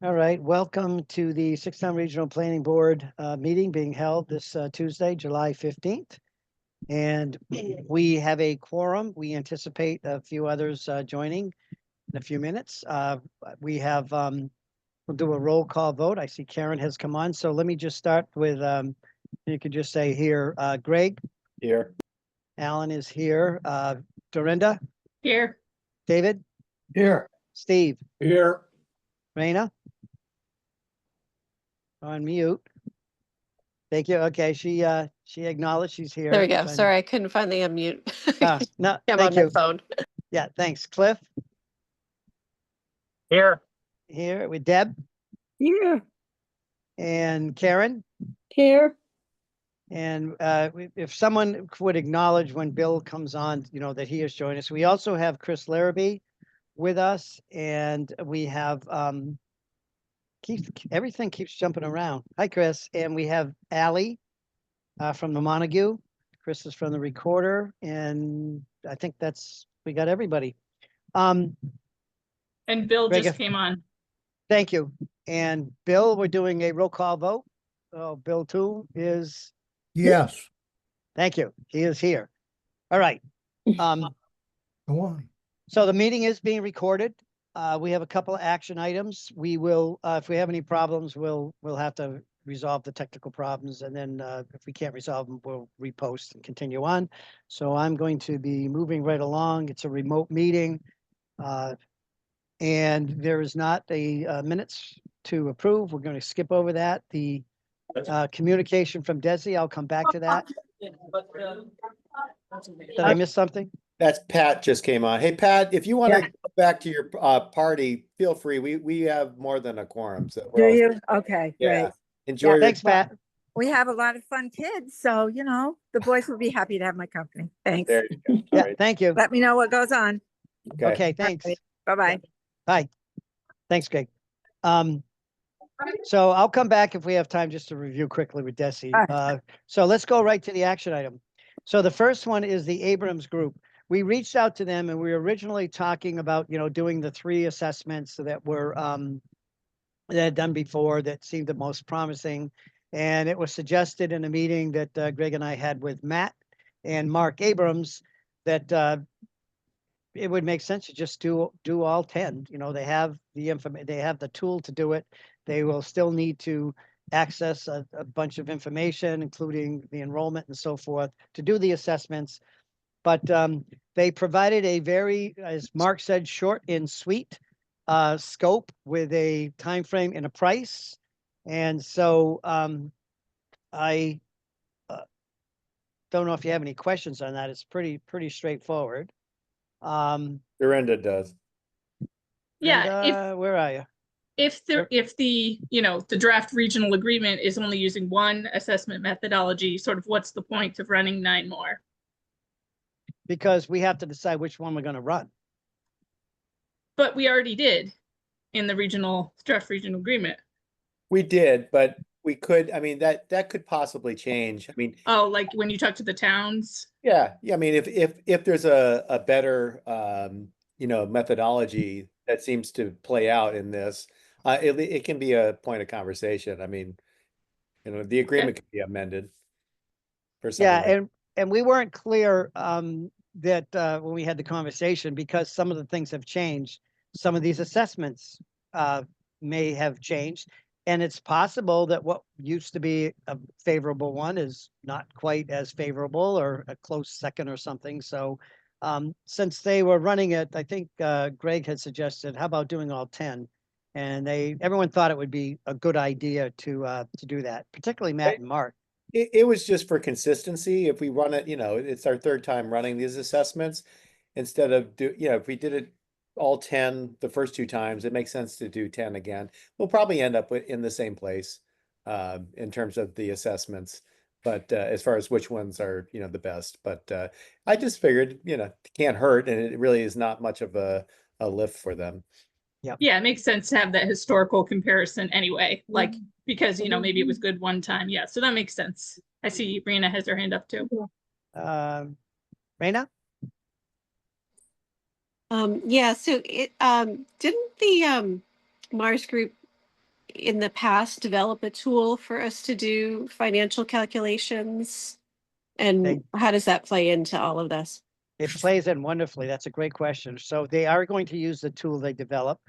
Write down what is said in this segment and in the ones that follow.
All right, welcome to the Sixtown Regional Planning Board meeting being held this Tuesday, July 15th. And we have a quorum. We anticipate a few others joining in a few minutes. We'll do a roll call vote. I see Karen has come on. So let me just start with, you could just say here, Greg, Here. Alan is here, Dorinda, Here. David, Here. Steve, Here. Raina. On mute. Thank you. Okay, she acknowledged she's here. There we go. Sorry, I couldn't find the unmute. No, I'm thank on my you. phone. Yeah, thanks. Cliff Here. here with Deb Here. and Karen. Here. And if someone would acknowledge when Bill comes on, that he has joined us. We also have Chris Larrabee with us, and we have everything keeps jumping around. Hi, Chris. And we have Allie from the Montague. Chris is from the Recorder, and I think we got everybody. And Bill Greg, just came on. Thank you. And Bill, we're doing a roll call vote. Oh, Bill too is. Yes. Thank you. He is here. All right. Go on. So the meeting is being recorded. We have a couple of action items. We will, if we have any problems, we'll have to resolve the technical problems. And then if we can't resolve them, we'll repost and continue on. So I'm going to be moving right along. It's a remote meeting. And there is not a minutes to approve. We're going to skip over that. The communication from Desi, I'll come back to that. Did I miss something? That's Pat just came on. Hey, Pat, if you want to go back to your party, feel free. We have more than a quorum. So Do you? Okay, yeah. great. Enjoy your Thanks, Pat. We have a lot of fun kids, so the boys will be happy to have my company. Thanks. There you go. Yeah, All right. thank you. Let me know what goes on. Okay, thanks. Bye-bye. Bye. Thanks, Greg. So I'll come back if we have time just to review quickly with Desi. So let's go right to the action item. So the first one is the Abrams Group. We reached out to them and we were originally talking about, doing the 3 assessments that were that had done before that seemed the most promising. And it was suggested in a meeting that Greg and I had with Matt and Mark Abrams that it would make sense to just do all 10. They have the information, they have the tool to do it. They will still need to access a bunch of information, including the enrollment and so forth, to do the assessments. But they provided a very, as Mark said, short and sweet scope with a time frame and a price. And so I don't know if you have any questions on that. It's pretty straightforward. Dorinda does. Yeah. Where are you? If the the draft regional agreement is only using one assessment methodology, sort of what's the point of running 9 more? Because we have to decide which one we're going to run. But we already did in the draft regional agreement. We did, but we could, I mean, that could possibly change. I mean, oh, like when you talk to the towns? Yeah. I mean, if there's a better methodology that seems to play out in this, it can be a point of conversation. I mean, the agreement can be amended for something. Yeah, and we weren't clear that when we had the conversation, because some of the things have changed. Some of these assessments may have changed, and it's possible that what used to be a favorable one is not quite as favorable or a close second or something. So since they were running it, I think Greg had suggested, how about doing all 10? And everyone thought it would be a good idea to do that, particularly Matt and Mark. It was just for consistency. If we run it, it's our 3rd time running these assessments. Instead of if we did it all 10 the first 2 times, it makes sense to do 10 again. We'll probably end up in the same place in terms of the assessments. But as far as which ones are, the best. But I just figured, it can't hurt, and it really is not much of a lift for them. Yeah, it makes sense to have that historical comparison anyway, like because maybe it was good one time. Yeah, so that makes sense. I see Raina has her hand up too. Raina? Yeah, so it didn't the Mars group in the past develop a tool for us to do financial calculations? And They- how does that play into all of this? It plays in wonderfully. That's a great question. So they are going to use the tool they develop,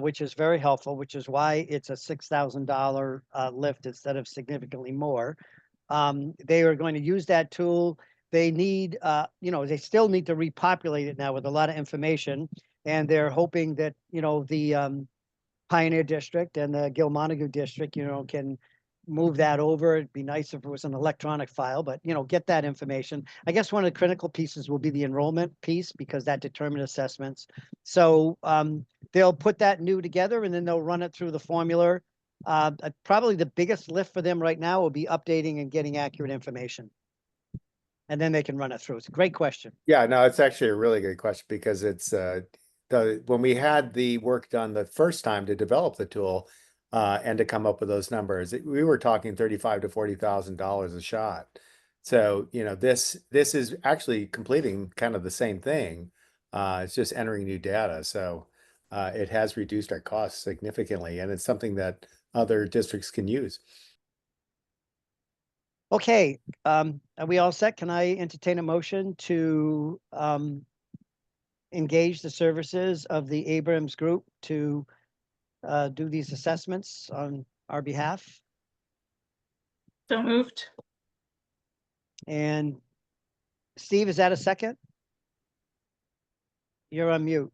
which is very helpful, which is why it's a $6,000 lift instead of significantly more. They are going to use that tool. They need, they still need to repopulate it now with a lot of information. And they're hoping that, the Pioneer District and the Gilmontague District, can move that over. It'd be nice if it was an electronic file, but, get that information. I guess one of the critical pieces will be the enrollment piece because that determines assessments. So they'll put that new together and then they'll run it through the formula. Probably the biggest lift for them right now will be updating and getting accurate information. And then they can run it through. It's a great question. Yeah, no, it's actually a really good question because it's when we had the work done the first time to develop the tool and to come up with those numbers, we were talking $35,000 to $40,000 a shot. So, this is actually completing kind of the same thing. It's just entering new data. So it has reduced our costs significantly, and it's something that other districts can use. Okay, are we all set? Can I entertain a motion to engage the services of the Abrams Group to do these assessments on our behalf? So moved. And Steve, is that a second? You're on mute.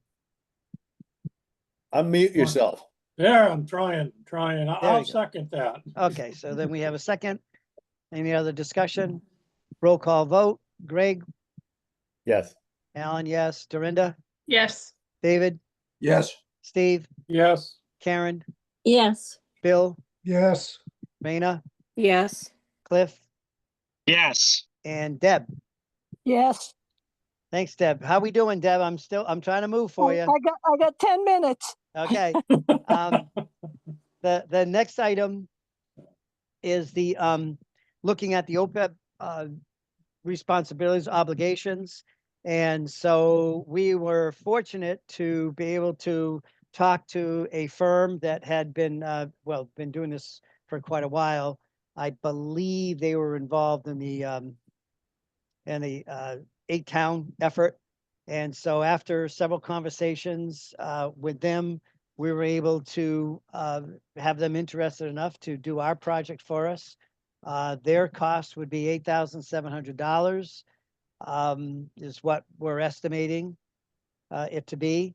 Unmute yourself. There, I'm trying. There you I'll go. second that. Okay, so then we have a second. Any other discussion? Roll call vote. Greg, Yes. Alan, yes. Dorinda, Yes. David, Yes. Steve, Yes. Karen, Yes. Bill, Yes. Raina, Yes. Cliff, Yes. and Deb. Yes. Thanks, Deb. How we doing, Deb? I'm trying to move for you. I got 10 minutes. Okay. The next item is the looking at the OPEB responsibilities, obligations. And so we were fortunate to be able to talk to a firm that had been been doing this for quite a while. I believe they were involved in the 8-town effort. And so after several conversations with them, we were able to have them interested enough to do our project for us. Their cost would be $8,700 is what we're estimating it to be.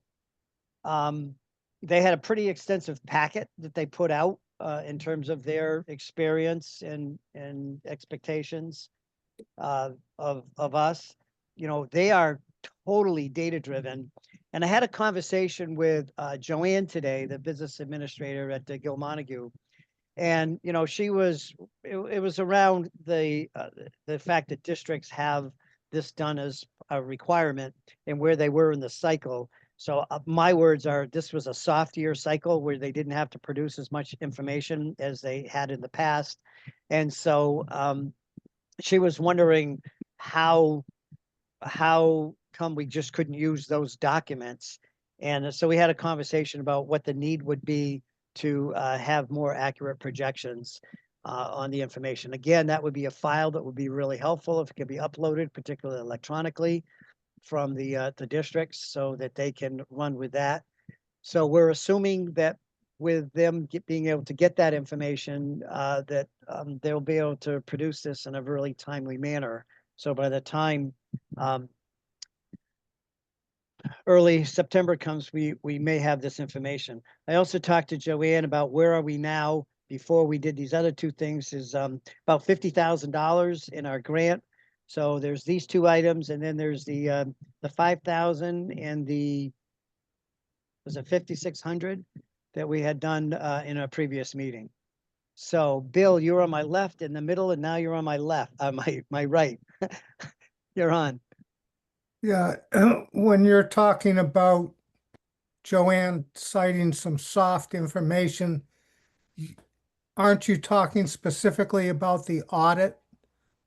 They had a pretty extensive packet that they put out in terms of their experience and expectations of us. They are totally data driven. And I had a conversation with Joanne today, the business administrator at Gilmontague. And, it was around the fact that districts have this done as a requirement and where they were in the cycle. So my words are, this was a soft year cycle where they didn't have to produce as much information as they had in the past. And so she was wondering how come we just couldn't use those documents. And so we had a conversation about what the need would be to have more accurate projections on the information. Again, that would be a file that would be really helpful if it could be uploaded, particularly electronically from the districts so that they can run with that. So we're assuming that with them being able to get that information, that they'll be able to produce this in a really timely manner. So by the time early September comes, we may have this information. I also talked to Joanne about where are we now before we did these other two things is about $50,000 in our grant. So there's these two items, and then there's the 5,000 and was it 5,600 that we had done in a previous meeting. So Bill, you're on my left in the middle, and now you're on my left, my right. You're on. Yeah, when you're talking about Joanne citing some soft information, aren't you talking specifically about the audit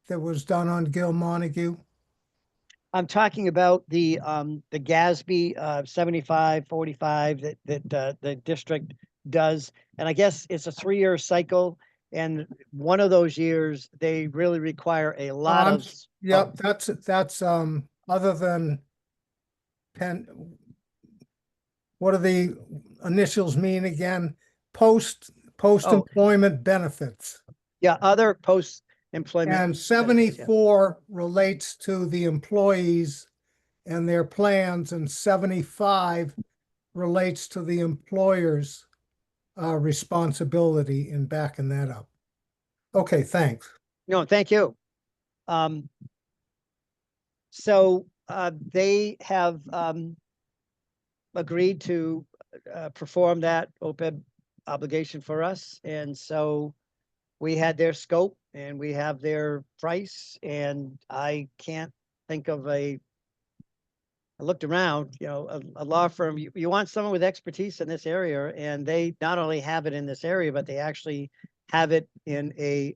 that was done on Gilmontague? I'm talking about the GASB 7545 that the district does. And I guess it's a 3-year cycle. And one of those years, they really require a lot I'm of. s- Yep, that's, other than pen, what do the initials mean again? Post-employment benefits. Yeah, other post-employment. And benefits, yeah. 74 relates to the employees and their plans, and 75 relates to the employer's responsibility in backing that up. Okay, thanks. No, thank you. So they have agreed to perform that OPEB obligation for us. And so we had their scope and we have their price, and I can't think of I looked around, a law firm, you want someone with expertise in this area, and they not only have it in this area, but they actually have it in a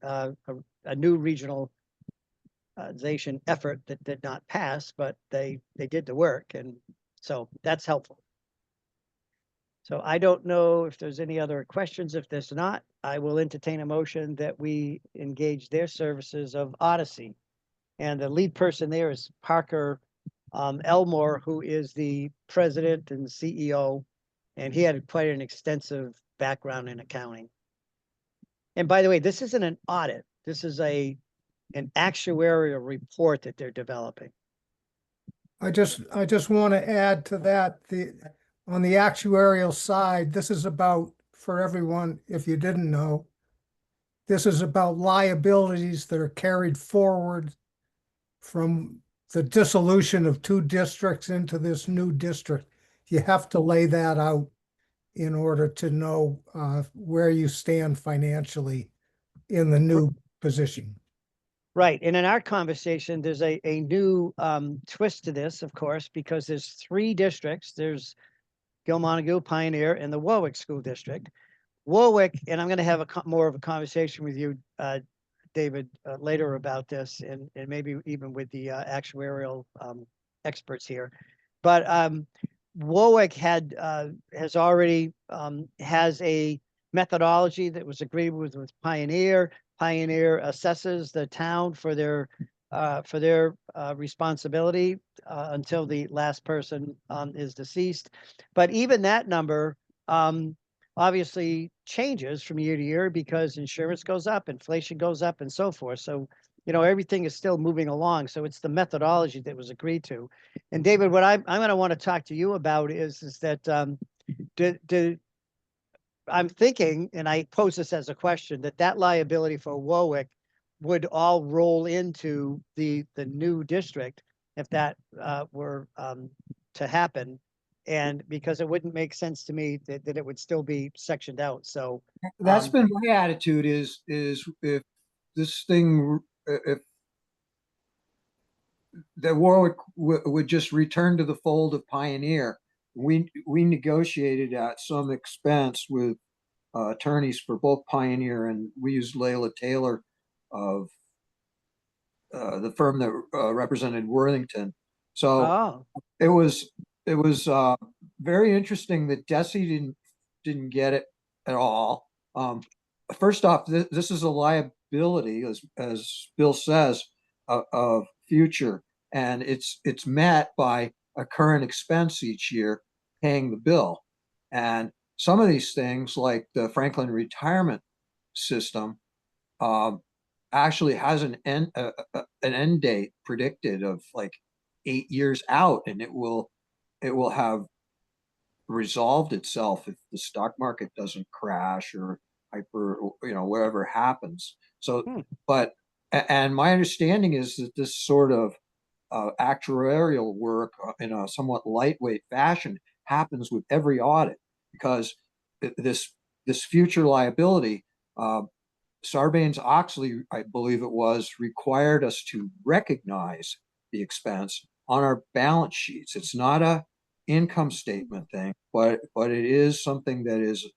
new regional effort that did not pass, but they did the work, and so that's helpful. So I don't know if there's any other questions. If there's not, I will entertain a motion that we engage their services of Odyssey. And the lead person there is Parker Elmore, who is the president and CEO, and he had quite an extensive background in accounting. And by the way, this isn't an audit. This is an actuarial report that they're developing. I just want to add to that, on the actuarial side, this is about, for everyone, if you didn't know, this is about liabilities that are carried forward from the dissolution of 2 districts into this new district. You have to lay that out in order to know where you stand financially in the new position. Right. And in our conversation, there's a new twist to this, of course, because there's 3 districts. There's Gilmontague, Pioneer, and the Warwick School District. Warwick, and I'm going to have more of a conversation with you, David, later about this, and maybe even with the actuarial experts here. But Warwick has already has a methodology that was agreed with Pioneer. Pioneer assesses the town for their responsibility until the last person is deceased. But even that number obviously changes from year to year because insurance goes up, inflation goes up, and so forth. So, everything is still moving along. So it's the methodology that was agreed to. And David, what I'm going to want to talk to you about is that I'm thinking, and I pose this as a question, that liability for Warwick would all roll into the new district if that were to happen. And because it wouldn't make sense to me that it would still be sectioned out. So That's been my attitude is if this thing, if the Warwick would just return to the fold of Pioneer. We negotiated at some expense with attorneys for both Pioneer, and we used Layla Taylor of the firm that represented Worthington. So it was very interesting that Desi didn't get it at all. First off, this is a liability, as Bill says, of future, and it's met by a current expense each year, paying the bill. And some of these things, like the Franklin retirement system, actually has an end date predicted of like 8 years out, and it will have resolved itself if the stock market doesn't crash or whatever happens. So, and my understanding is that this sort of actuarial work in a somewhat lightweight fashion happens with every audit, because this future liability, Sarbanes-Oxley, I believe it was, required us to recognize the expense on our balance sheets. It's not a income statement thing, but it is something that is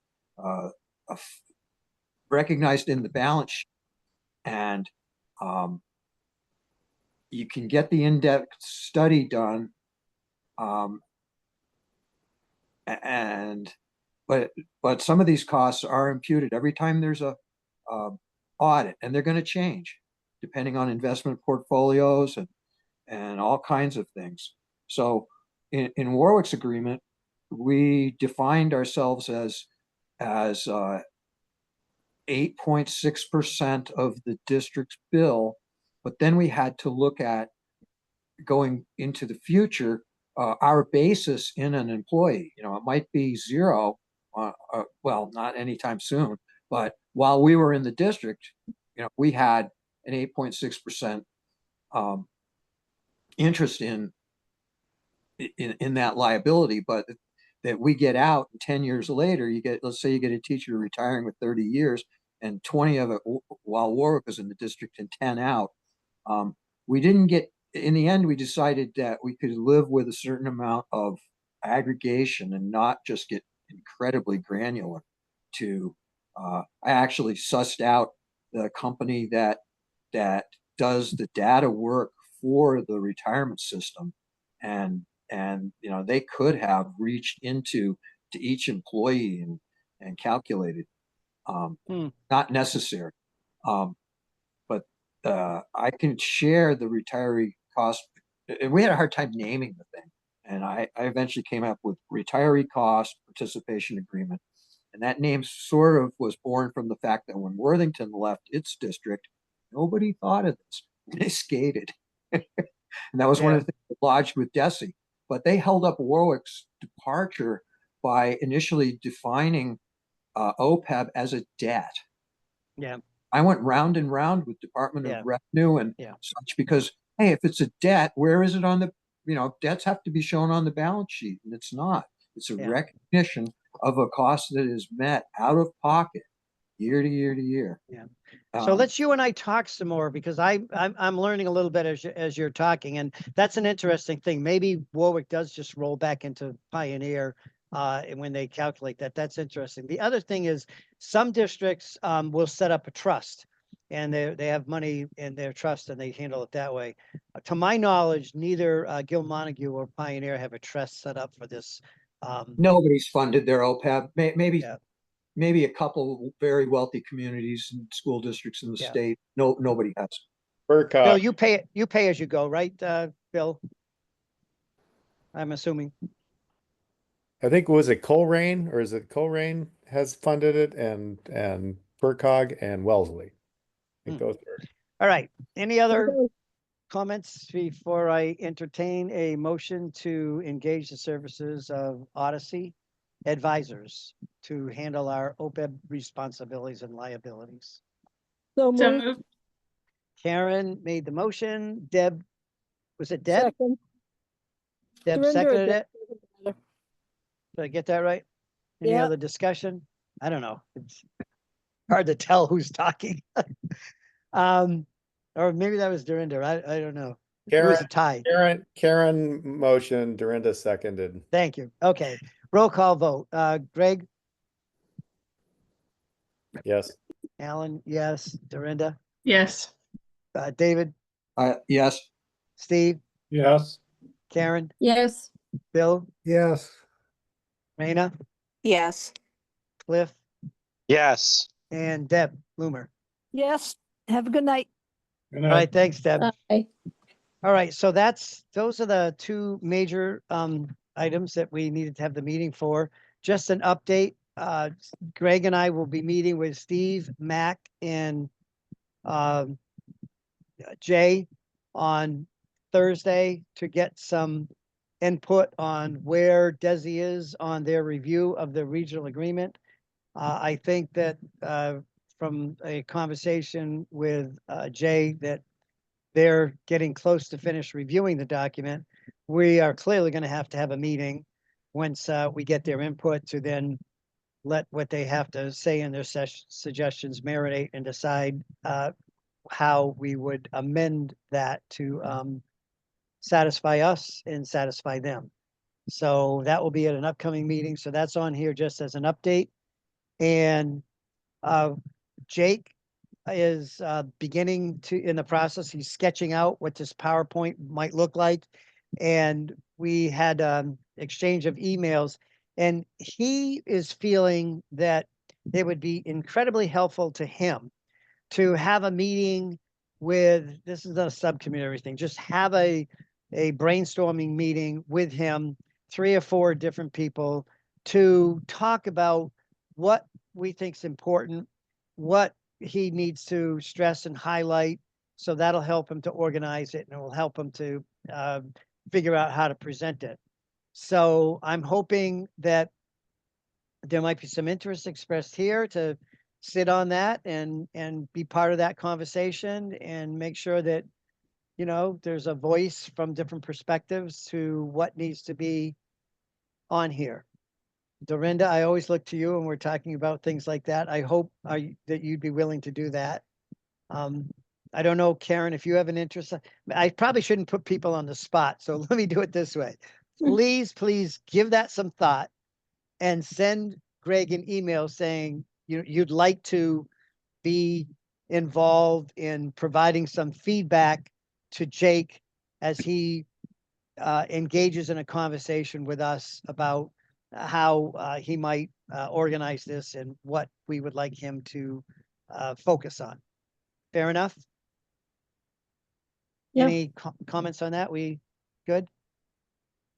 recognized in the balance sheet. And you can get the in-depth study done, but but some of these costs are imputed every time there's a audit, and they're going to change depending on investment portfolios and all kinds of things. So in Warwick's agreement, we defined ourselves as 8.6% of the district's bill, but then we had to look at going into the future, our basis in an employee. You know, it might be zero, well, not anytime soon, but while we were in the district, you know, we had an 8.6% interest in that liability, but that we get out 10 years later, you get, let's say you get a teacher retiring with 30 years and 20 of it while Warwick was in the district and 10 out. We didn't get, in the end, we decided that we could live with a certain amount of aggregation and not just get incredibly granular to, I actually sussed out the company that does the data work for the retirement system. And you know, they could have reached into to each employee and calculated, not necessary. But I can share the retiree cost. And we had a hard time naming the thing. And I eventually came up with retiree cost participation agreement. And that name sort of was born from the fact that when Worthington left its district, nobody thought of this. They skated. And that was one of the things that lodged with DESE. But they held up Warwick's departure by initially defining OPEB as a debt. Yeah. I went round and round with Department of Revenue and such because, hey, if it's a debt, where is it on the, you know, debts have to be shown on the balance sheet, and it's not. It's a recognition of a cost that is met out of pocket year to year to year. Yeah. So let's you and I talk some more, because I'm learning a little bit as you're talking, and that's an interesting thing. Maybe Warwick does just roll back into Pioneer and when they calculate that. That's interesting. The other thing is some districts will set up a trust, and they have money in their trust and they handle it that way. To my knowledge, neither Gil Montague or Pioneer have a trust set up for this. Nobody's funded their OPEB. Maybe a couple very wealthy communities and school districts in the state. No, nobody has. Bill, you pay as you go, right, Bill? I'm assuming. I think, was it Coleraine, or is it Coleraine has funded it, and FERCog and Wellesley? I think those are. All right. Any other comments before I entertain a motion to engage the services of Odyssey Advisors to handle our OPEB responsibilities and liabilities? So So moved. moved. Karen made the motion. Deb, was it Deb? Second. Deb Surrender seconded again. it. Did I get that right? Any Yeah. other discussion? I don't know. It's hard to tell who's talking. Or maybe that was Dorinda. I don't know. It was a tie. Karen motion, Dorinda seconded. Thank you. Okay. Roll call vote. Greg, Yes. Alan, yes. Dorinda, Yes. David, Yes. Steve, Yes. Karen, Yes. Bill, Yes. Raina, Yes. Cliff, Yes. and Deb Loomer. Yes. Have a good night. Good All night. right. Thanks, Deb. Bye. All right. So those are the two major items that we needed to have the meeting for. Just an update. Greg and I will be meeting with Steve, Mac, and Jay on Thursday to get some input on where DESE is on their review of the regional agreement. I think that from a conversation with Jay that they're getting close to finish reviewing the document. We are clearly going to have a meeting once we get their input to then let what they have to say in their suggestions marinate and decide how we would amend that to satisfy us and satisfy them. So that will be at an upcoming meeting. So that's on here just as an update. And Jake is beginning to, in the process, he's sketching out what this PowerPoint might look like. And we had exchange of emails. And he is feeling that it would be incredibly helpful to him to have a meeting with, this is not a subcommittee or everything, just have a brainstorming meeting with him, 3 or 4 different people, to talk about what we think's important, what he needs to stress and highlight. So that'll help him to organize it, and it will help him to figure out how to present it. So I'm hoping that there might be some interest expressed here to sit on that and be part of that conversation and make sure that, you know, there's a voice from different perspectives to what needs to be on here. Dorinda, I always look to you when we're talking about things like that. I hope that you'd be willing to do that. I don't know, Karen, if you have an interest. I probably shouldn't put people on the spot, so let me do it this way. Please, please give that some thought and send Greg an email saying you'd like to be involved in providing some feedback to Jake as he engages in a conversation with us about how he might organize this and what we would like him to focus on. Fair enough? Yeah. Any comments on that? We good?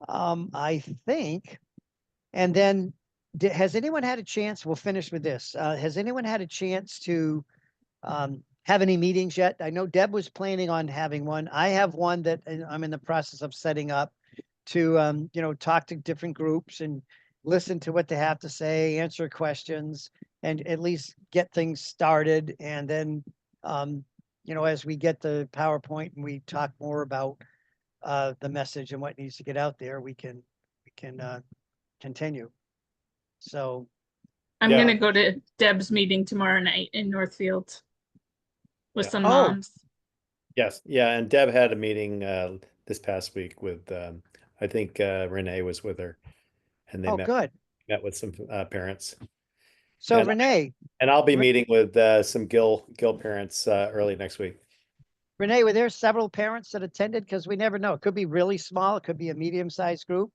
I think, and then has anyone had a chance, we'll finish with this. Has anyone had a chance to have any meetings yet? I know Deb was planning on having one. I have one that I'm in the process of setting up to, you know, talk to different groups and listen to what they have to say, answer questions, and at least get things started. And then, you know, as we get the PowerPoint and we talk more about the message and what needs to get out there, we can continue. So I'm Yeah. gonna go to Deb's meeting tomorrow night in Northfield with Yeah. some Oh. moms. Yes, yeah, and Deb had a meeting this past week with I think Renee was with her, and they oh, good. met with some parents. So And- Renee, And I'll be Re- meeting with some Gill parents early next week. were there several parents that attended? Because we never know. It could be really small. It could be a medium-sized group.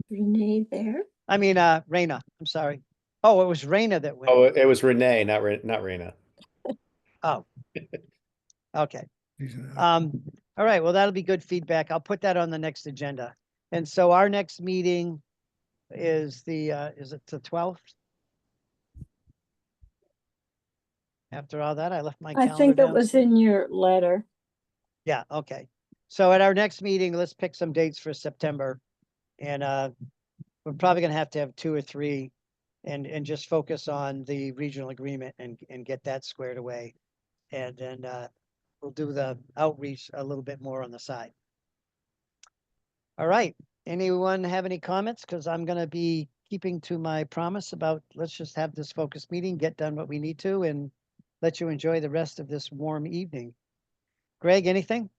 Renee there. I mean, Raina, I'm sorry. Oh, it was Raina that went. Oh, it was Renee, not Raina. Oh, okay. All right. Well, that'll be good feedback. I'll put that on the next agenda. And so our next meeting is is it the 12th? After all that, I left my I calendar think it was downstairs. in your letter. Yeah, okay. So at our next meeting, let's pick some dates for September. And we're probably gonna have to have 2 or 3 and just focus on the regional agreement and get that squared away. And then we'll do the outreach a little bit more on the side. All right. Anyone have any comments? Because I'm gonna be keeping to my promise about let's just have this focused meeting, get done what we need to, and let you enjoy the rest of this warm evening. Greg, anything?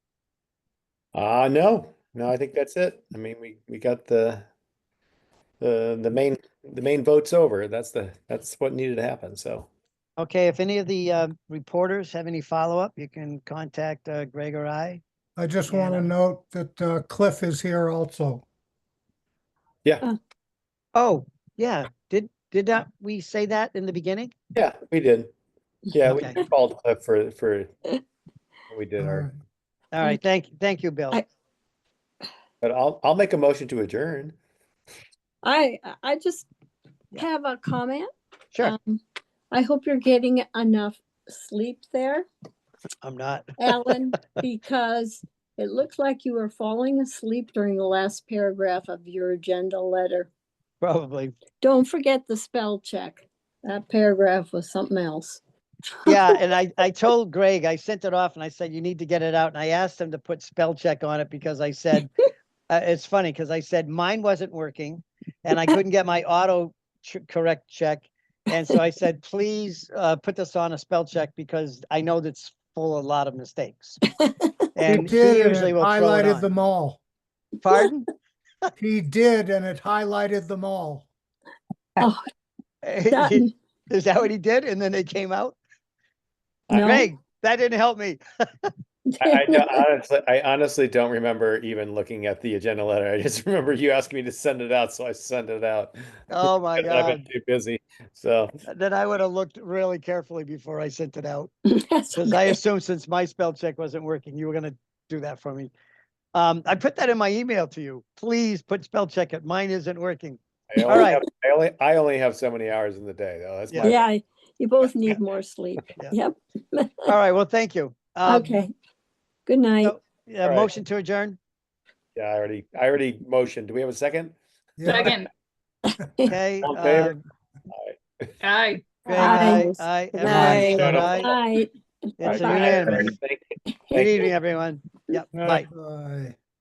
No, I think that's it. I mean, we got the main votes over. That's what needed to happen. So Okay, if any of the reporters have any follow-up, you can contact Greg or I. I just Yeah, want to no. note that Cliff is here also. yeah, Oh, yeah. Did not we say that in the beginning? yeah, we did. Yeah, Okay. we called Cliff for we did All our. right. All right, thank you, Bill. But I'll make a motion to adjourn. I just Yeah. have a comment. Sure, I hope you're getting enough sleep there, I'm not. Alan, because it looks like you were falling asleep during the last paragraph of your agenda letter. Probably. Don't forget the spell check. That paragraph was something else. Yeah, and I told Greg, I sent it off and I said, you need to get it out. And I asked him to put spell check on it because I said, it's funny because I said mine wasn't working and I couldn't get my auto correct check. And so I said, please put this on a spell check because I know that's full of a lot of mistakes. And It did, he and usually it will throw it highlighted on. them all. Pardon? He did, and it highlighted them all. Oh, Is that what he did? And then they came out? no, Greg, that didn't help me. I honestly don't remember even looking at the agenda letter. I just remember you asking me to send it out, so I sent it out. Oh, my Because I've been God. too busy. So Then I would have looked really carefully before I sent it out. That's Because I okay. assumed since my spell check wasn't working, you were gonna do that for me. I put that in my email to you. Please put spell check it. Mine isn't working. I All only right. have, I only have so many hours in the day, though. That's Yeah. my Yeah, you both need more sleep. Yeah. Yep. All right, well, thank you. Okay. Good night. So, yeah, All right. motion to adjourn. Yeah, I already motioned. Do we have a second? Yeah. Second, Okay. All in favor? aye. Greg, Aye. aye. Good Everyone night. said Aye. aye. Night. It's a Bye-bye. unanimous. Thank you. Good evening, everyone. Yep, bye. Bye.